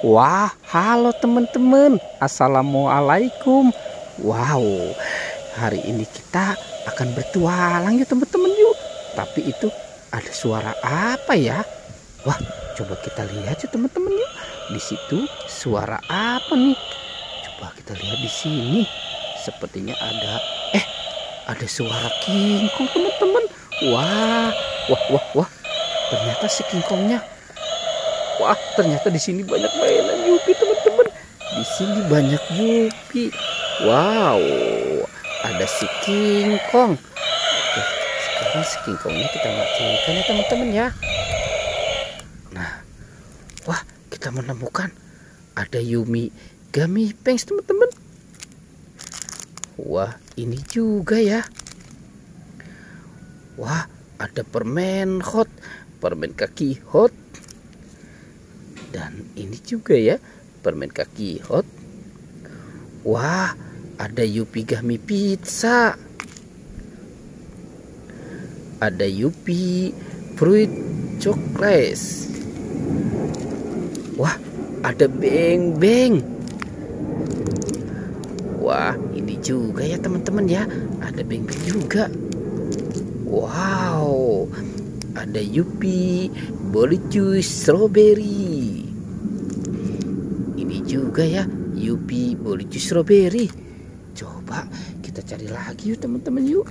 Wah, halo teman-teman. Assalamualaikum. Wow, hari ini kita akan bertualang yuk teman-teman yuk. Tapi itu ada suara apa ya? Wah, coba kita lihat yuk teman-teman yuk. Di situ suara apa nih? Coba kita lihat di sini. Sepertinya ada suara King Kong teman-teman. Wah. Ternyata si King Kongnya. Wah, ternyata di sini banyak mainan Yupi teman-teman. Di sini banyak Yupi. Wow, ada si King Kong. Oke, sekarang si King Kongnya kita matikan ya teman-teman ya. Nah, wah, kita menemukan ada Yumi Gummy Pengs teman-teman. Wah, ini juga ya. Wah, ada permen hot, permen kaki hot. Dan ini juga ya, permen kaki hot. Wah, ada Yupi Gummy Pizza. Ada Yupi Fruit Chocolate. Wah, ada Beng Beng. Wah, ini juga ya teman-teman ya, ada Beng Beng juga. Wow, ada Yupi Bolicu Strawberry. Ini juga ya, Yupi Bolicu Strawberry. Coba kita cari lagi yuk teman-teman yuk.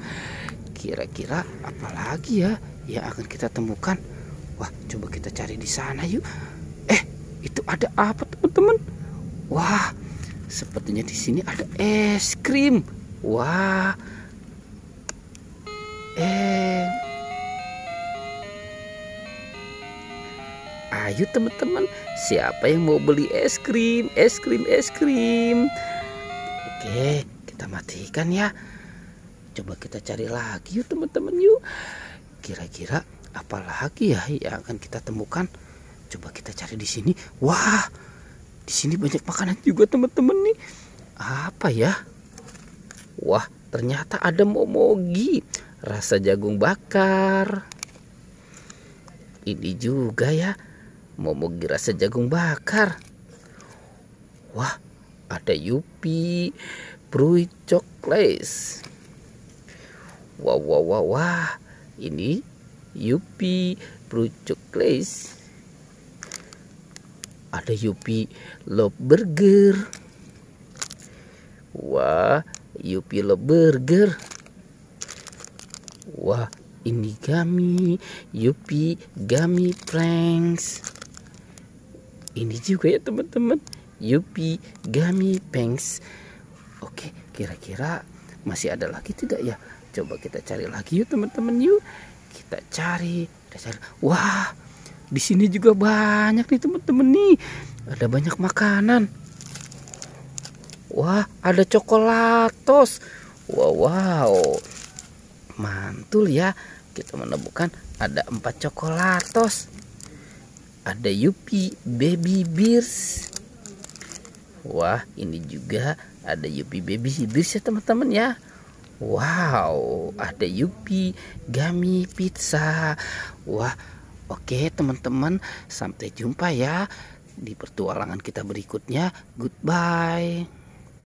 Kira-kira apa lagi ya yang akan kita temukan? Wah, coba kita cari di sana yuk. Itu ada apa teman-teman? Wah, sepertinya di sini ada es krim. Wah. Ayo teman-teman, siapa yang mau beli es krim? Oke, kita matikan ya. Coba kita cari lagi yuk teman-teman yuk. Kira-kira apa lagi ya yang akan kita temukan? Coba kita cari di sini. Wah, di sini banyak makanan juga teman-teman nih. Apa ya? Wah, ternyata ada momogi rasa jagung bakar. Ini juga ya, momogi rasa jagung bakar. Wah, ada Yupi Fruit Chocolate. Wah, ini Yupi Fruit Chocolate. Ada Yupi Love Burger. Wah, Yupi Love Burger. Wah, ini Yupi Gummy Pranks. Ini juga ya teman-teman, Yupi Gummy Pranks. Oke, kira-kira masih ada lagi tidak ya? Coba kita cari lagi yuk teman-teman yuk. Kita cari. Wah, di sini juga banyak nih teman-teman nih. Ada banyak makanan. Wah, ada coklatos. Wow. Mantul ya, kita menemukan ada 4 coklatos. Ada Yupi Baby Bears. Wah, ini juga ada Yupi Baby Bears ya teman-teman ya. Wow, ada Yupi Gummy Pizza. Wah, oke teman-teman, sampai jumpa ya di petualangan kita berikutnya. Goodbye.